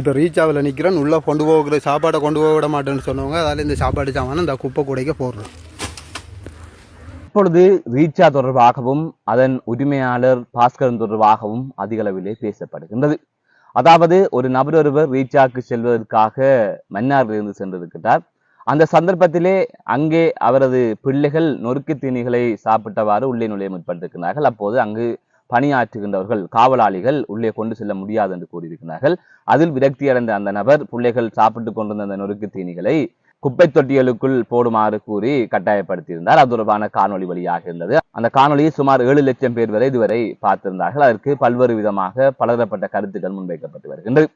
இப்போ ரீச்சாவில் நிற்கிறேன், உள்ளே கொண்டு போகிற சாப்பாடை கொண்டு போக விட மாட்டேன்னு சொன்னவங்க, அதால் இந்த சாப்பாடு சாமான இந்த குப்பை கூடைக்கு போடுறோம். இப்பொழுது ரீச்சா தொடர்பாகவும் அதன் உரிமையாளர் பாஸ்கரன் தொடர்பாகவும் அதிக அளவிலே பேசப்படுகின்றது. அதாவது ஒரு நபர் ஒருவர் ரீச்சாக்கு செல்வதற்காக மன்னாரிலிருந்து சென்றிருக்கிறார். அந்த சந்தர்ப்பத்திலே அங்கே அவரது பிள்ளைகள் நொறுக்கு தீனிகளை சாப்பிட்டவாறு உள்ளே நுழைய முற்பட்டிருக்கிறார்கள். அப்போது அங்கு பணியாற்றுகின்றவர்கள் காவலாளிகள் உள்ளே கொண்டு செல்ல முடியாது என்று கூறியிருக்கிறார்கள். அதில் விரக்தி அடைந்த அந்த நபர் பிள்ளைகள் சாப்பிட்டுக் கொண்டிருந்த அந்த நொறுக்கு தீனிகளை குப்பை தொட்டிகளுக்குள் போடுமாறு கூறி கட்டாயப்படுத்தியிருந்தார். அது தொடர்பான காணொலி வழியாக இருந்தது. அந்த காணொலியை சுமார் 7 லட்சம் பேர் வரை இதுவரை பார்த்திருந்தார்கள். அதற்கு பல்வேறு விதமாக பலதரப்பட்ட கருத்துக்கள் முன்வைக்கப்பட்டு வருகின்றது.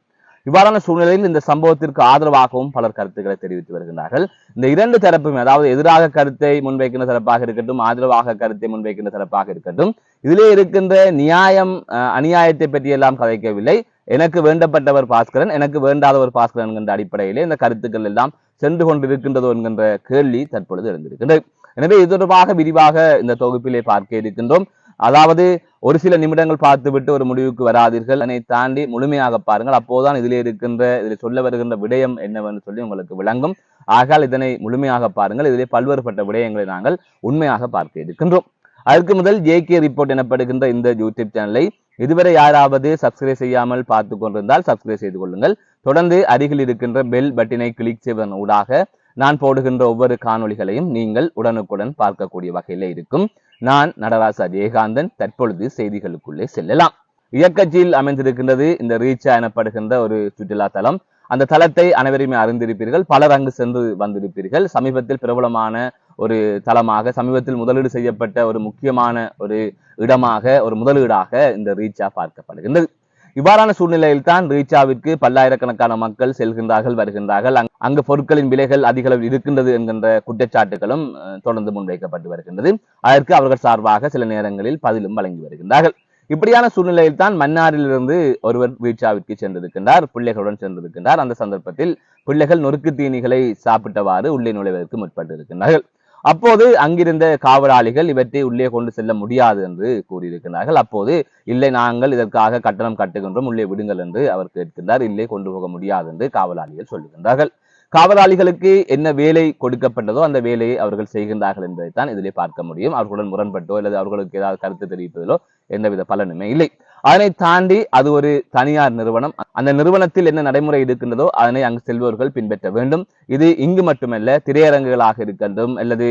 இவ்வாறான சூழ்நிலையில் இந்த சம்பவத்திற்கு ஆதரவாகவும் பலர் கருத்துக்களை தெரிவித்து வருகின்றார்கள். இந்த இரண்டு தரப்புமே, அதாவது எதிராக கருத்தை முன்வைக்கின்ற தரப்பாக இருக்கட்டும், ஆதரவாக கருத்தை முன்வைக்கின்ற தரப்பாக இருக்கட்டும், இதிலே இருக்கின்ற நியாயம் அநியாயத்தை பற்றி எல்லாம் கதைக்கவில்லை. எனக்கு வேண்டப்பட்டவர் பாஸ்கரன், எனக்கு வேண்டாதவர் பாஸ்கரன் என்கின்ற அடிப்படையிலே இந்த கருத்துக்கள் எல்லாம் சென்று கொண்டிருக்கின்றதோ என்கின்ற கேள்வி தற்பொழுது எழுந்திருக்கின்றது. எனவே இது தொடர்பாக விரிவாக இந்த தொகுப்பிலே பார்க்க இருக்கின்றோம். அதாவது ஒரு சில நிமிடங்கள் பார்த்துவிட்டு ஒரு முடிவுக்கு வராதீர்கள், அதனை தாண்டி முழுமையாக பாருங்கள். அப்போதுதான் இதில் சொல்ல வருகின்ற விடயம் என்னவென்று சொல்லி உங்களுக்கு விளங்கும். ஆகால் இதனை முழுமையாக பாருங்கள். இதிலே பல்வேறுபட்ட விடயங்களை நாங்கள் உண்மையாக பார்க்க இருக்கின்றோம். அதற்கு முதல் JK ரிப்போர்ட் எனப்படுகின்ற இந்த யூடியூப் சேனலை இதுவரை யாராவது சப்ஸ்கிரைப் செய்யாமல் பார்த்து கொண்டிருந்தால் சப்ஸ்கிரைப் செய்து கொள்ளுங்கள். தொடர்ந்து அருகில் இருக்கின்ற பெல் பட்டினை கிளிக் செய்வதன் ஊடாக நான் போடுகின்ற ஒவ்வொரு காணொளிகளையும் நீங்கள் உடனுக்குடன் பார்க்கக்கூடிய வகையில இருக்கும். நான் நடராசா ஜெயகாந்தன். தற்பொழுது செய்திகளுக்குள்ளே செல்லலாம். இயக்கச்சியில் அமைந்திருக்கின்றது இந்த ரீச்சா எனப்படுகின்ற ஒரு சுற்றுலா தலம். அந்த தலத்தை அனைவருமே அறிந்திருப்பீர்கள், பலர் அங்கு சென்று வந்திருப்பீர்கள். சமீபத்தில் பிரபலமான ஒரு தலமாக, சமீபத்தில் முதலீடு செய்யப்பட்ட ஒரு முக்கியமான ஒரு இடமாக, ஒரு முதலீடாக இந்த ரீச்சா பார்க்கப்படுகின்றது. இவ்வாறான சூழ்நிலையில் தான் ரீச்சாவிற்கு பல்லாயிரக்கணக்கான மக்கள் செல்கின்றார்கள், வருகின்றார்கள். அங்கு பொருட்களின் விலைகள் அதிக அளவில் இருக்கின்றது என்கின்ற குற்றச்சாட்டுகளும் தொடர்ந்து முன்வைக்கப்பட்டு வருகின்றது. அதற்கு அவர்கள் சார்பாக சில நேரங்களில் பதிலும் வழங்கி வருகின்றார்கள். இப்படியான சூழ்நிலையில் தான் மன்னாரிலிருந்து ஒருவர் ரீச்சாவிற்கு சென்றிருக்கின்றார், பிள்ளைகளுடன் சென்றிருக்கின்றார். அந்த சந்தர்ப்பத்தில் பிள்ளைகள் நொறுக்கு தீனிகளை சாப்பிட்டவாறு உள்ளே நுழைவதற்கு முற்பட்டு இருக்கின்றார்கள். அப்போது அங்கிருந்த காவலாளிகள் இவற்றை உள்ளே கொண்டு செல்ல முடியாது என்று கூறியிருக்கிறார்கள். அப்போது இல்லை, நாங்கள் இதற்காக கட்டணம் கட்டுகின்றோம், உள்ளே விடுங்கள் என்று அவர் கேட்கின்றார். இல்லை, கொண்டு போக முடியாது என்று காவலாளிகள் சொல்லுகின்றார்கள். காவலாளிகளுக்கு என்ன வேலை கொடுக்கப்பட்டதோ அந்த வேலையை அவர்கள் செய்கின்றார்கள் என்பதைத்தான் இதிலே பார்க்க முடியும். அவர்களுடன் முரண்பட்டோ அல்லது அவர்களுக்கு ஏதாவது கருத்து தெரிவிப்பதிலோ எந்தவித பலனுமே இல்லை. அதனை தாண்டி அது ஒரு தனியார் நிறுவனம். அந்த நிறுவனத்தில் என்ன நடைமுறை இருக்கின்றதோ அதனை அங்கு செல்பவர்கள் பின்பற்ற வேண்டும். இது இங்கு மட்டுமல்ல, திரையரங்குகளாக இருக்கட்டும் அல்லது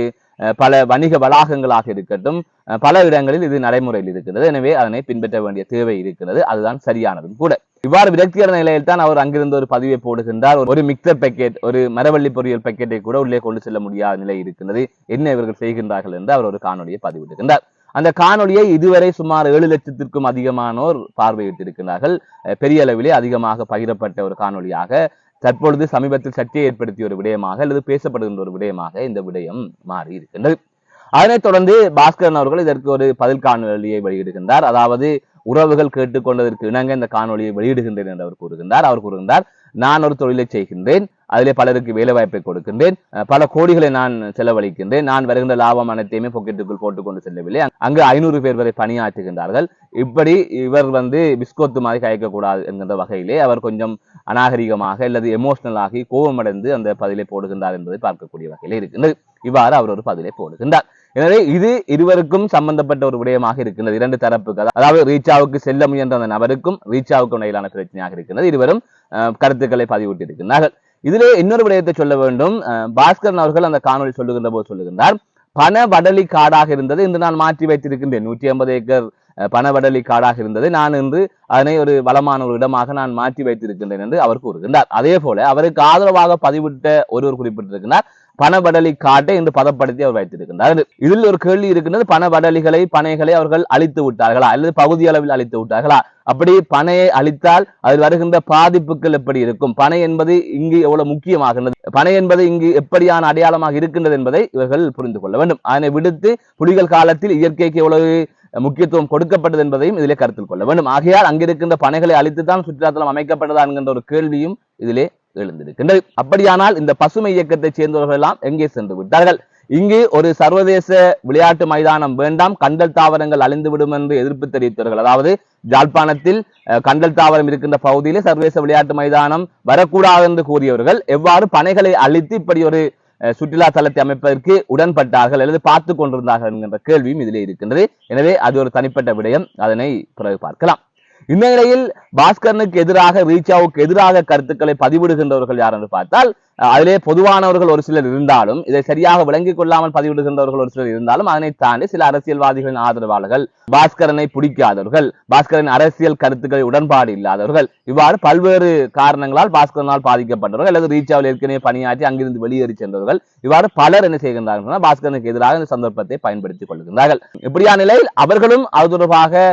பல வணிக வளாகங்களாக இருக்கட்டும், பல இடங்களில் இது நடைமுறையில் இருக்கின்றது. எனவே அதனை பின்பற்ற வேண்டிய தேவை இருக்கிறது. அதுதான் சரியானதும் கூட. இவ்வாறு விரக்தியான நிலையில் தான் அவர் அங்கிருந்து ஒரு பதிவை போடுகின்றார். ஒரு மிக்சர் பேக்கெட், ஒரு மரவள்ளி பொரியல் பேக்கெட்டை கூட உள்ளே கொண்டு செல்ல முடியாத நிலை இருக்கின்றது, என்ன இவர்கள் செய்கின்றார்கள் என்று அவர் ஒரு காணொலியை பதிவிடுகின்றார். அந்த காணொலியை இதுவரை சுமார் 7 லட்சத்திற்கும் அதிகமானோர் பார்வையிட்டிருக்கிறார்கள். பெரிய அளவிலே அதிகமாக பகிரப்பட்ட ஒரு காணொலியாக, தற்பொழுது சமீபத்தில் சர்ச்சையை ஏற்படுத்திய ஒரு விடயமாக அல்லது பேசப்படுகின்ற ஒரு விடயமாக இந்த விடயம் மாறி இருக்கின்றது. அதனைத் தொடர்ந்து பாஸ்கரன் அவர்கள் இதற்கு ஒரு பதில் காணொலியை வெளியிடுகின்றார். அதாவது உறவுகள் கேட்டுக்கொண்டதற்கு இணங்க இந்த காணொலியை வெளியிடுகின்றேன் என்று அவர் கூறுகின்றார். நான் ஒரு தொழிலை செய்கின்றேன், அதிலே பலருக்கு வேலை வாய்ப்பை கொடுக்கின்றேன், பல கோடிகளை நான் செலவழிக்கின்றேன், நான் வருகின்ற லாபம் அனைத்தையுமே பாக்கெட்டுக்குள் போட்டுக்கொண்டு செல்லவில்லை, அங்கு 500 பேர் வரை பணியாற்றுகின்றார்கள். இப்படி இவர் பிஸ்கோத்து மாதிரி கயக்கக்கூடாது என்கின்ற வகையிலே அவர் கொஞ்சம் அநாகரிகமாக அல்லது எமோஷனலாகி கோபமடைந்து அந்த பதிலை போடுகின்றார் என்பதை பார்க்கக்கூடிய வகையிலே இருக்கின்றது. இவ்வாறு அவர் ஒரு பதிலை போடுகின்றார். எனவே இது இருவருக்கும் சம்பந்தப்பட்ட ஒரு விடயமாக இருக்கின்றது. இரண்டு தரப்புக்கு, அதாவது ரீச்சாவுக்கு செல்ல முயன்ற அந்த நபருக்கும் ரீச்சாவுக்கும் இடையிலான பிரச்சனையாக இருக்கின்றது. இருவரும் கருத்துக்களை பதிவிட்டு இருக்கின்றார்கள். இதிலே இன்னொரு விடயத்தை சொல்ல வேண்டும். பாஸ்கரன் அவர்கள் அந்த காணொலி சொல்லுகின்ற போது சொல்லுகின்றார், பண வடலி காடாக இருந்தது, இன்று நான் மாற்றி வைத்திருக்கின்றேன். 150 ஏக்கர் பணவடலி காடாக இருந்தது, நான் இன்று அதனை ஒரு வளமான ஒரு இடமாக நான் மாற்றி வைத்திருக்கின்றேன் என்று அவர் கூறுகின்றார். அதே போல அவருக்கு ஆதரவாக பதிவிட்ட ஒருவர் குறிப்பிட்டிருக்கிறார், பணவடலி காட்டை இன்று பதப்படுத்தி அவர் வைத்திருக்கின்றார். இதில் ஒரு கேள்வி இருக்கின்றது, பனைகளை அவர்கள் அழித்து விட்டார்களா அல்லது பகுதி அளவில் அழித்து விட்டார்களா? அப்படி பனையை அழித்தால் அதில் வருகின்ற பாதிப்புகள் எப்படி இருக்கும்? பனை என்பது இங்கு எவ்வளவு முக்கியமாகின்றது, பனை என்பது இங்கு எப்படியான அடையாளமாக இருக்கின்றது என்பதை இவர்கள் புரிந்து கொள்ள வேண்டும். அதனை விடுத்து புலிகள் காலத்தில் இயற்கைக்கு எவ்வளவு முக்கியத்துவம் கொடுக்கப்பட்டது என்பதையும் இதிலே கருத்தில் கொள்ள வேண்டும். ஆகையால் அங்கிருக்கின்ற பனைகளை அழித்துத்தான் சுற்றுலாத்தலம் அமைக்கப்பட்டதா என்கின்ற ஒரு கேள்வியும் இதிலே எழுந்திருக்கின்றது. அப்படியானால் இந்த பசுமை இயக்கத்தை சேர்ந்தவர்கள் எல்லாம் எங்கே சென்று விட்டார்கள்? இங்கு ஒரு சர்வதேச விளையாட்டு மைதானம் வேண்டாம், கண்டல் தாவரங்கள் அழிந்துவிடும் என்று எதிர்ப்பு தெரிவித்தவர்கள், அதாவது யாழ்ப்பாணத்தில் கண்டல் தாவரம் இருக்கின்ற பகுதியிலே சர்வதேச விளையாட்டு மைதானம் வரக்கூடாது என்று கூறியவர்கள் எவ்வாறு பனைகளை அழித்து இப்படி ஒரு சுற்றுலா தலத்தை அமைப்பதற்கு உடன்பட்டார்கள் அல்லது பார்த்து கொண்டிருந்தார்கள் என்கின்ற கேள்வியும் இதிலே இருக்கின்றது. எனவே அது ஒரு தனிப்பட்ட விடயம், அதனை பிறகு பார்க்கலாம். இந்த நிலையில் பாஸ்கரனுக்கு எதிராக, ரீச்சாவுக்கு எதிராக கருத்துக்களை பதிவிடுகின்றவர்கள் யார் என்று பார்த்தால் அதிலே பொதுவானவர்கள் ஒரு சிலர் இருந்தாலும், இதை சரியாக விளங்கிக் கொள்ளாமல் பதிவிடுகின்றவர்கள் ஒரு சிலர் இருந்தாலும், அதனை தாண்டி சில அரசியல்வாதிகளின் ஆதரவாளர்கள், பாஸ்கரனை பிடிக்காதவர்கள், பாஸ்கரன் அரசியல் கருத்துக்களை உடன்பாடு இல்லாதவர்கள், இவ்வாறு பல்வேறு காரணங்களால் பாஸ்கரனால் பாதிக்கப்பட்டவர்கள் அல்லது ரீச்சாவில் ஏற்கனவே பணியாற்றி அங்கிருந்து வெளியேறி சென்றவர்கள், இவ்வாறு பலர் என்ன செய்கின்றார்கள், பாஸ்கரனுக்கு எதிராக இந்த சந்தர்ப்பத்தை பயன்படுத்திக் கொள்கின்றார்கள். இப்படியான நிலையில் அவர்களும் அது தொடர்பாக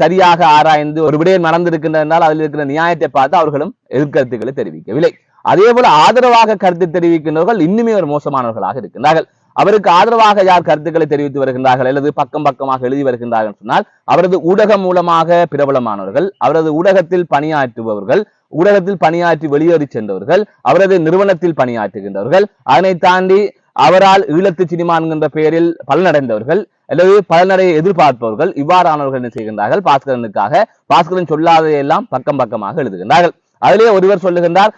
சரியாக ஆராய்ந்து ஒரு விடயம் நடந்திருக்கின்றனால் அதில் இருக்கிற நியாயத்தை பார்த்து அவர்களும் எதிர்கருத்துக்களை தெரிவிக்கவில்லை. அதே போல ஆதரவாக கருத்து தெரிவிக்கின்றவர்கள் இன்னுமே ஒரு மோசமானவர்களாக இருக்கின்றார்கள். அவருக்கு ஆதரவாக யார் கருத்துக்களை தெரிவித்து வருகின்றார்கள் அல்லது பக்கம் பக்கமாக எழுதி வருகின்றார்கள் சொன்னால் அவரது ஊடகம் மூலமாக பிரபலமானவர்கள், அவரது ஊடகத்தில் பணியாற்றுபவர்கள், ஊடகத்தில் பணியாற்றி வெளியேறி சென்றவர்கள், அவரது நிறுவனத்தில் பணியாற்றுகின்றவர்கள், அதனை தாண்டி அவரால் ஈழத்து சினிமா என்கின்ற பெயரில் பலனடைந்தவர்கள் அல்லது பலனடைய எதிர்பார்ப்பவர்கள், இவ்வாறானவர்கள் என்ன செய்கின்றார்கள், பாஸ்கரனுக்காக பாஸ்கரன் சொல்லாதையெல்லாம் பக்கம் பக்கமாக எழுதுகின்றார்கள். அதிலே ஒருவர் சொல்லுகின்றார்,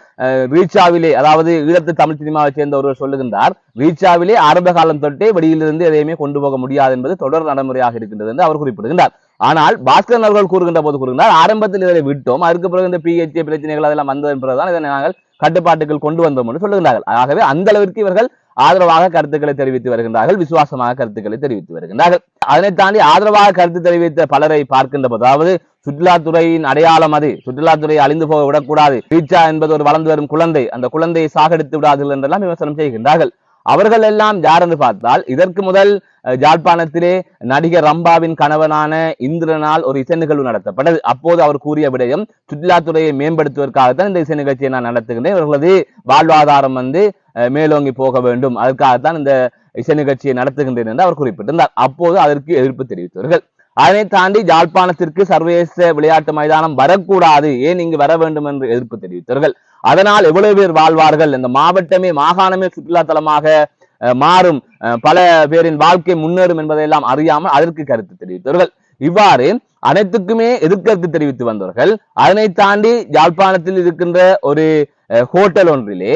ரீச்சாவிலே, அதாவது ஈழத்து தமிழ் சினிமாவை சேர்ந்த ஒருவர் சொல்லுகின்றார், ரீச்சாவிலே ஆரம்ப காலம் தொட்டே வெளியிலிருந்து எதையுமே கொண்டு போக முடியாது என்பது தொடர் நடைமுறையாக இருக்கின்றது என்று அவர் குறிப்பிடுகின்றார். ஆனால் பாஸ்கரன் அவர்கள் கூறுகின்ற போது கூறுகின்றார், ஆரம்பத்தில் இதை விட்டோம், அதுக்கு பிறகு இந்த PHA பிரச்சனைகள் அதெல்லாம் வந்ததன் பிறகுதான் இதை நாங்கள் கட்டுப்பாட்டுகள் கொண்டு வந்தோம் என்று சொல்லுகின்றார்கள். ஆகவே அந்த அளவிற்கு இவர்கள் ஆதரவாக கருத்துக்களை தெரிவித்து வருகின்றார்கள், விசுவாசமாக கருத்துக்களை தெரிவித்து வருகின்றார்கள். அதனை தாண்டி ஆதரவாக கருத்து தெரிவித்த பலரை பார்க்கின்ற போது, அதாவது சுற்றுலாத்துறையின் அடையாளம் அது, சுற்றுலாத்துறையை அழிந்து போக விடக்கூடாது, ரீச்சா என்பது ஒரு வளர்ந்து வரும் குழந்தை, அந்த குழந்தையை சாகடித்து விடாதீர்கள் என்றெல்லாம் விமர்சனம் செய்கின்றார்கள். அவர்கள் எல்லாம் யார் என்று பார்த்தால், இதற்கு முதல் யாழ்ப்பாணத்திலே நடிகர் ரம்பாவின் கணவனான இந்திரனால் ஒரு இசை நிகழ்வு நடத்தப்பட்டது. அப்போது அவர் கூறிய விடயம், சுற்றுலாத்துறையை மேம்படுத்துவதற்காகத்தான் இந்த இசை நிகழ்ச்சியை நான் நடத்துகின்றேன், இவர்களது வாழ்வாதாரம் மேலோங்கி போக வேண்டும், அதற்காகத்தான் இந்த இசை நிகழ்ச்சியை நடத்துகின்றேன் என்று அவர் குறிப்பிட்டிருந்தார். அப்போது அதற்கு எதிர்ப்பு தெரிவித்தவர்கள். அதனை தாண்டி யாழ்ப்பாணத்திற்கு சர்வதேச விளையாட்டு மைதானம் வரக்கூடாது, ஏன் இங்கு வர வேண்டும் என்று எதிர்ப்பு தெரிவித்தவர்கள். அதனால் எவ்வளவு பேர் வாழ்வார்கள், இந்த மாவட்டமே மாகாணமே சுற்றுலா தலமாக மாறும், பல பேரின் வாழ்க்கை முன்னேறும் என்பதையெல்லாம் அறியாமல் அதற்கு கருத்து தெரிவித்தவர்கள். இவ்வாறு அனைத்துக்குமே எதிர்கருத்து தெரிவித்து வந்தவர்கள். அதனை தாண்டி யாழ்ப்பாணத்தில் இருக்கின்ற ஒரு ஹோட்டல் ஒன்றிலே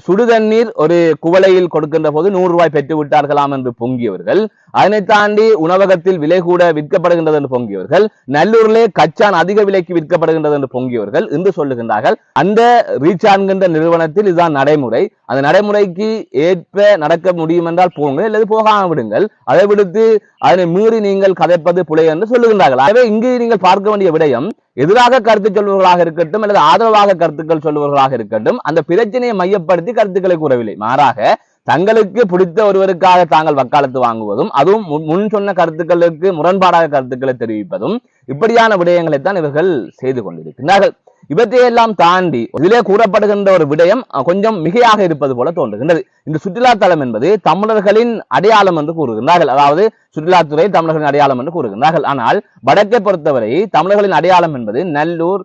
சுடுதண்ணீர் ஒரு குவளையில் கொடுக்கின்ற போது 100 ரூபாய் பெற்று விட்டார்களாம் என்று பொங்கியவர்கள், அதனை தாண்டி உணவகத்தில் விலை கூட விற்கப்படுகின்றது என்று பொங்கியவர்கள், நல்லூரிலே கச்சான் அதிக விலைக்கு விற்கப்படுகின்றது என்று பொங்கியவர்கள் இன்று சொல்லுகின்றார்கள், அந்த ரீச்சா என்கின்ற நிறுவனத்தில் இதுதான் நடைமுறை, அந்த நடைமுறைக்கு ஏற்ப நடக்க முடியும் என்றால் போங்கள், அல்லது போகாமல் விடுங்கள், அதை விடுத்து அதனை மீறி நீங்கள் கதைப்பது பிழை என்று சொல்லுகின்றார்கள். ஆகவே இங்கு நீங்கள் பார்க்க வேண்டிய விடயம், எதிராக கருத்து சொல்பவர்களாக இருக்கட்டும் அல்லது ஆதரவாக கருத்துக்கள் சொல்பவர்களாக இருக்கட்டும், அந்த பிரச்சனையை மையப்படுத்தி கருத்துக்களை கூறவில்லை, மாறாக தங்களுக்கு பிடித்த ஒருவருக்காக தாங்கள் வக்காலத்து வாங்குவதும், அதுவும் முன் சொன்ன கருத்துக்களுக்கு முரண்பாடாக கருத்துக்களை தெரிவிப்பதும், இப்படியான விடயங்களைத்தான் இவர்கள் செய்து கொண்டிருக்கிறார்கள். இவற்றையெல்லாம் தாண்டி இதிலே கூறப்படுகின்ற ஒரு விடயம் கொஞ்சம் மிகையாக இருப்பது போல தோன்றுகின்றது. இந்த சுற்றுலா தலம் என்பது தமிழர்களின் அடையாளம் என்று கூறுகின்றார்கள், அதாவது சுற்றுலாத்துறை தமிழர்களின் அடையாளம் என்று கூறுகின்றார்கள். ஆனால் வடக்கை பொறுத்தவரை தமிழர்களின் அடையாளம் என்பது நல்லூர்,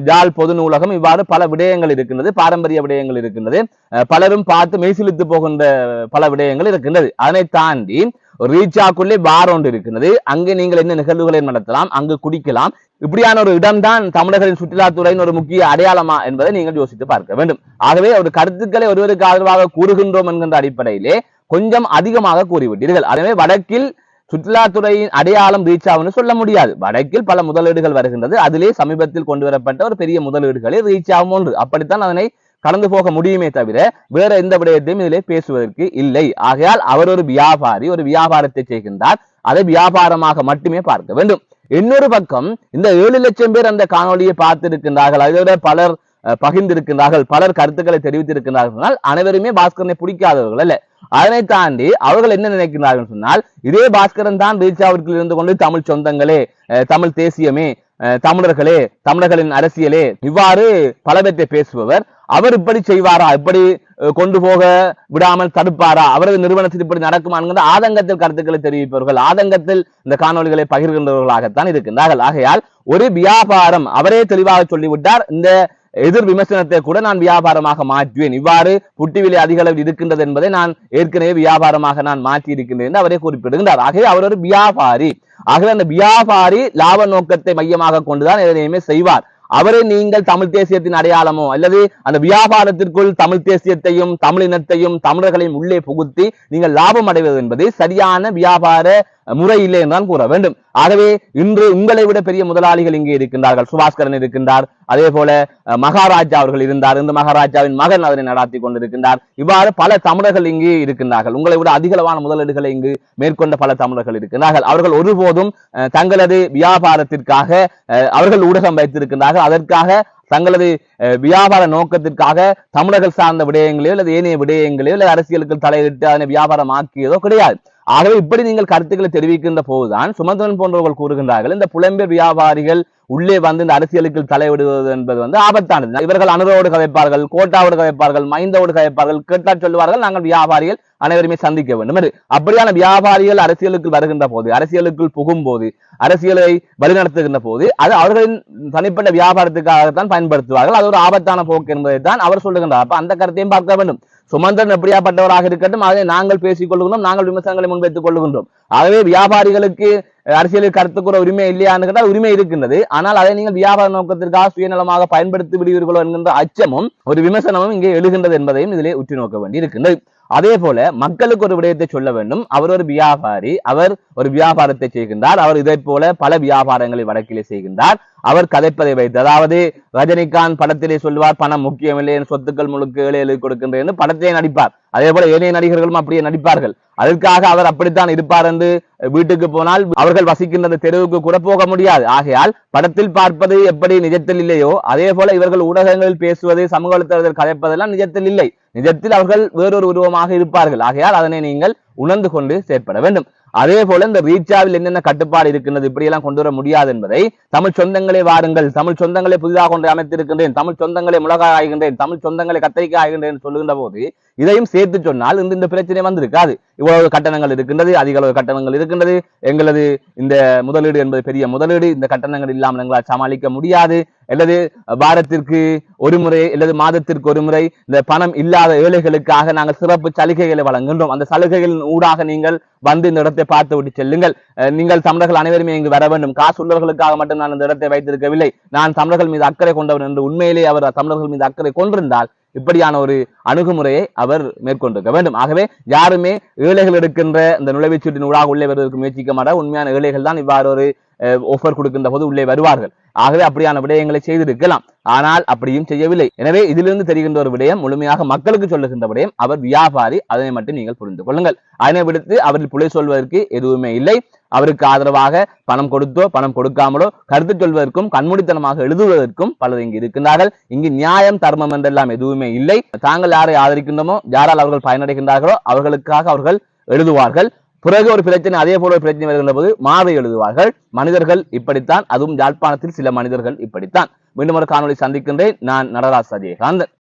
ஜாழ் பொது நூலகம், இவ்வாறு பல விடயங்கள் இருக்கின்றது, பாரம்பரிய விடயங்கள் இருக்கின்றது, பலரும் பார்த்து மெய்சிலித்து போகின்ற பல விடயங்கள் இருக்கின்றது. அதனை தாண்டி ரீச்சாக்குள்ளே பார் ஒன்று இருக்கின்றது, அங்கு நீங்கள் என்ன நிகழ்வுகளை நடத்தலாம், அங்கு குடிக்கலாம், இப்படியான ஒரு இடம்தான் தமிழர்களின் சுற்றுலாத்துறையின் ஒரு முக்கிய அடையாளமா என்பதை நீங்கள் யோசித்து பார்க்க வேண்டும். ஆகவே ஒரு கருத்துக்களை ஒருவருக்கு ஆதரவாக கூறுகின்றோம் என்கின்ற அடிப்படையிலே கொஞ்சம் அதிகமாக கூறிவிட்டீர்கள். எனவே வடக்கில் சுற்றுலாத்துறையின் அடையாளம் ரீச்சாவுன்னு சொல்ல முடியாது. வடக்கில் பல முதலீடுகள் வருகின்றது, அதிலே சமீபத்தில் கொண்டு வரப்பட்ட ஒரு பெரிய முதலீடுகளில் ரீச்சாவும் ஒன்று. அப்படித்தான் அதனை கடந்து போக முடியுமே தவிர வேற எந்த விடயத்தையும் இதிலே பேசுவதற்கு இல்லை. ஆகையால் அவர் ஒரு வியாபாரி, ஒரு வியாபாரத்தை செய்கின்றார், அதை வியாபாரமாக மட்டுமே பார்க்க வேண்டும். இன்னொரு பக்கம் இந்த 7 லட்சம் பேர் அந்த காணொலியை பார்த்திருக்கின்றார்கள், அதோட பலர் பகிர்ந்திருக்கின்றார்கள், பலர் கருத்துக்களை தெரிவித்திருக்கின்றார்கள், அனைவருமே பாஸ்கரனை பிடிக்காதவர்கள் அல்ல. அதனை தாண்டி அவர்கள் என்ன நினைக்கிறார்கள் சொன்னால், இதே பாஸ்கரன் தான் ரீச்சாவிற்கு இருந்து கொண்டு தமிழ் சொந்தங்களே, தமிழ் தேசியமே, தமிழர்களே, தமிழர்களின் அரசியலே, இவ்வாறு பலவற்றை பேசுபவர், அவர் இப்படி செய்வாரா, இப்படி கொண்டு போக விடாமல் தடுப்பாரா, அவரது நிறுவனத்தில் இப்படி நடக்குமா என்கிற ஆதங்கத்தில் கருத்துக்களை தெரிவிப்பவர்கள், ஆதங்கத்தில் இந்த காணொலிகளை பகிர்கின்றவர்களாகத்தான் இருக்கின்றார்கள். ஆகையால் ஒரு வியாபாரம், அவரே தெளிவாக சொல்லிவிட்டார், இந்த எதிர் விமர்சனத்தை கூட நான் வியாபாரமாக மாற்றுவேன். இவ்வாறு புட்டி விலை அதிக அளவில் இருக்கின்றது என்பதை நான் ஏற்கனவே வியாபாரமாக நான் மாற்றி இருக்கின்றேன் என்று அவரே குறிப்பிடுகின்றார். ஆகவே அவர் ஒரு வியாபாரி. ஆகவே அந்த வியாபாரி லாப நோக்கத்தை மையமாக கொண்டுதான் எதனையுமே செய்வார். அவரை நீங்கள் தமிழ் தேசியத்தின் அடையாளமோ அல்லது அந்த வியாபாரத்திற்குள் தமிழ் தேசியத்தையும் தமிழினத்தையும் தமிழர்களையும் உள்ளே புகுத்தி நீங்கள் லாபம் அடைவது என்பது சரியான வியாபார முறை இல்லை என்றுதான் கூற வேண்டும். ஆகவே இன்று உங்களை விட பெரிய முதலாளிகள் இங்கே இருக்கின்றார்கள். சுபாஸ்கரன் இருக்கின்றார், அதே போல மகாராஜா அவர்கள் இருந்தார், இந்த மகாராஜாவின் மகன் அதனை நடாத்தி கொண்டிருக்கின்றார். இவ்வாறு பல தமிழர்கள் இங்கே இருக்கின்றார்கள். உங்களை விட அதிகளவான முதலீடுகளை இங்கு மேற்கொண்ட பல தமிழர்கள் இருக்கின்றார்கள். அவர்கள் ஒருபோதும் தங்களது வியாபாரத்திற்காக அவர்கள் ஊடகம் வைத்திருக்கின்றார்கள். அதற்காக தங்களது வியாபார நோக்கத்திற்காக தமிழர்கள் சார்ந்த விடயங்களையோ அல்லது ஏனைய விடயங்களையோ அல்லது அரசியலுக்கு தலையிட்டு அதனை வியாபாரம் ஆக்கியதோ கிடையாது. ஆகவே இப்படி நீங்கள் கருத்துக்களை தெரிவிக்கின்ற போதுதான் சுமந்திரன் போன்றவர்கள் கூறுகின்றார்கள், இந்த புலம்பெயர் வியாபாரிகள் உள்ளே வந்து இந்த அரசியலுக்கு தலைவிடுவது என்பது ஆபத்தானது. இவர்கள் அனுரோடு கதைப்பார்கள், கோட்டாவோடு கதைப்பார்கள், மைந்தோடு கதைப்பார்கள், கேட்டா சொல்லுவார்கள் நாங்கள் வியாபாரிகள் அனைவருமே சந்திக்க வேண்டும் என்று. அப்படியான வியாபாரிகள் அரசியலுக்கு வருகின்ற போது, அரசியலுக்குள் புகும் போது, அரசியலை வழிநடத்துகின்ற போது அது அவர்களின் தனிப்பட்ட வியாபாரத்துக்காகத்தான் பயன்படுத்துவார்கள். அது ஒரு ஆபத்தான போக்கு என்பதைத்தான் அவர் சொல்லுகின்றார். அப்ப அந்த கருத்தையும் பார்க்க வேண்டும். சுமந்திரன் எப்படியாப்பட்டவராக இருக்கட்டும், அதை நாங்கள் பேசிக் கொள்ளுகின்றோம், நாங்கள் விமர்சனங்களை முன்வைத்துக் கொள்ளுகின்றோம். ஆகவே வியாபாரிகளுக்கு அரசியலில் கருத்து கூற உரிமை இல்லையான்னு கேட்டால் உரிமை இருக்கின்றது. ஆனால் அதை நீங்கள் வியாபார நோக்கத்திற்காக சுயநலமாக பயன்படுத்தி விடுவீர்களோ என்கின்ற அச்சமும் ஒரு விமர்சனமும் இங்கே எழுகின்றது என்பதையும் இதிலே உற்று நோக்க வேண்டி இருக்கின்றது. அதே போல மக்களுக்கு ஒரு விடயத்தை சொல்ல வேண்டும். அவர் ஒரு வியாபாரி, அவர் ஒரு வியாபாரத்தை செய்கின்றார். அவர் இதை போல பல வியாபாரங்களை வடக்கிலே செய்கின்றார். அவர் கதைப்பதை வைத்து, அதாவது ரஜினிகாந்த் படத்திலே சொல்லுவார் பணம் முக்கியமில்லை, சொத்துக்கள் முழுக்க ஏழை கொடுக்கின்றேன் படத்திலே நடிப்பார். அதே போல ஏனைய நடிகர்களும் அப்படியே நடிப்பார்கள். அதற்காக அவர் அப்படித்தான் இருப்பார் என்று வீட்டுக்கு போனால் அவர்கள் வசிக்கின்ற தெருவுக்கு கூட போக முடியாது. ஆகையால் படத்தில் பார்ப்பது எப்படி நிஜத்தில் இல்லையோ அதே போல இவர்கள் ஊடகங்களில் பேசுவது, சமூக வலைத்தளத்தில் கதைப்பதெல்லாம் நிஜத்தில் இல்லை. நிஜத்தில் அவர்கள் வேறொரு உருவமாக இருப்பார்கள். ஆகையால் அதனை நீங்கள் உணர்ந்து கொண்டு செயற்பட வேண்டும். அதே போல இந்த ரீச்சாவில் என்னென்ன கட்டுப்பாடு இருக்கின்றது, இப்படியெல்லாம் கொண்டு வர முடியாது என்பதை தமிழ் சொந்தங்களே வாருங்கள், தமிழ் சொந்தங்களை புதிதாக கொண்டு அமைத்திருக்கின்றேன், தமிழ் சொந்தங்களை மிளகாய் ஆகின்றேன், தமிழ் சொந்தங்களை கத்திரிக்காய் ஆகின்றேன் சொல்லுகின்ற போது இதையும் சேர்த்து சொன்னால் இந்த பிரச்சனை வந்திருக்காது. இவ்வளவு கட்டணங்கள் இருக்கின்றது, அதிக அளவு கட்டணங்கள் இருக்கின்றது, எங்களது இந்த முதலீடு என்பது பெரிய முதலீடு, இந்த கட்டணங்கள் இல்லாமல் எங்களால் சமாளிக்க முடியாது, அல்லது வாரத்திற்கு ஒரு முறை அல்லது மாதத்திற்கு ஒரு முறை இந்த பணம் இல்லாத ஏழைகளுக்காக நாங்கள் சிறப்பு சலுகைகளை வழங்குகின்றோம். அந்த சலுகைகளின் ஊடாக நீங்கள் வந்து இந்த இடத்தை பார்த்து விட்டு செல்லுங்கள். நீங்கள் தமிழர்கள் அனைவருமே இங்கு வர வேண்டும். காசு உள்ளவர்களுக்காக மட்டும் நான் இந்த இடத்தை வைத்திருக்கவில்லை. நான் தமிழர்கள் மீது அக்கறை கொண்டவர் என்று உண்மையிலே அவர் தமிழர்கள் மீது அக்கறை கொண்டிருந்தால் இப்படியான ஒரு அணுகுமுறையை அவர் மேற்கொண்டிருக்க வேண்டும். ஆகவே யாருமே ஏழைகள் எடுக்கின்ற இந்த நுழைவுச்சீட்டின் ஊடாக உள்ளே வருவதற்கு முயற்சிக்க மாட்டார். உண்மையான ஏழைகள் தான் இவ்வாறு ஒரு ஆஃபர் கொடுக்கின்ற போது உள்ளே வருவார்கள். ஆகவே அப்படியான விடயங்களை செய்திருக்கலாம், ஆனால் அப்படியும் செய்யவில்லை. எனவே இதிலிருந்து தெரிகின்ற ஒரு விடயம், முழுமையாக மக்களுக்கு சொல்லுகின்ற விடயம், அவர் வியாபாரி, அதனை மட்டும் நீங்கள் புரிந்து கொள்ளுங்கள். அதனை விடுத்து அவரில் புலை சொல்வதற்கு எதுவுமே இல்லை. அவருக்கு ஆதரவாக பணம் கொடுத்தோ பணம் கொடுக்காமலோ கருத்து சொல்வதற்கும் கண்மூடித்தனமாக எழுதுவதற்கும் பலர் இங்கு இருக்கின்றார்கள். இங்கு நியாயம் தர்மம் என்றெல்லாம் எதுவுமே இல்லை. தாங்கள் யாரை ஆதரிக்கின்றோமோ, யாரால் அவர்கள் பயனடைகின்றார்களோ அவர்களுக்காக அவர்கள் எழுதுவார்கள். பிறகு ஒரு பிரச்சனை, அதே போல ஒரு பிரச்சனை வருகின்ற போது மாறி எழுதுவார்கள். மனிதர்கள் இப்படித்தான், அதுவும் யாழ்ப்பாணத்தில் சில மனிதர்கள் இப்படித்தான். மீண்டும் ஒரு காணொலி சந்திக்கின்றேன். நான் நடராஜ் அஜயகாந்தன்.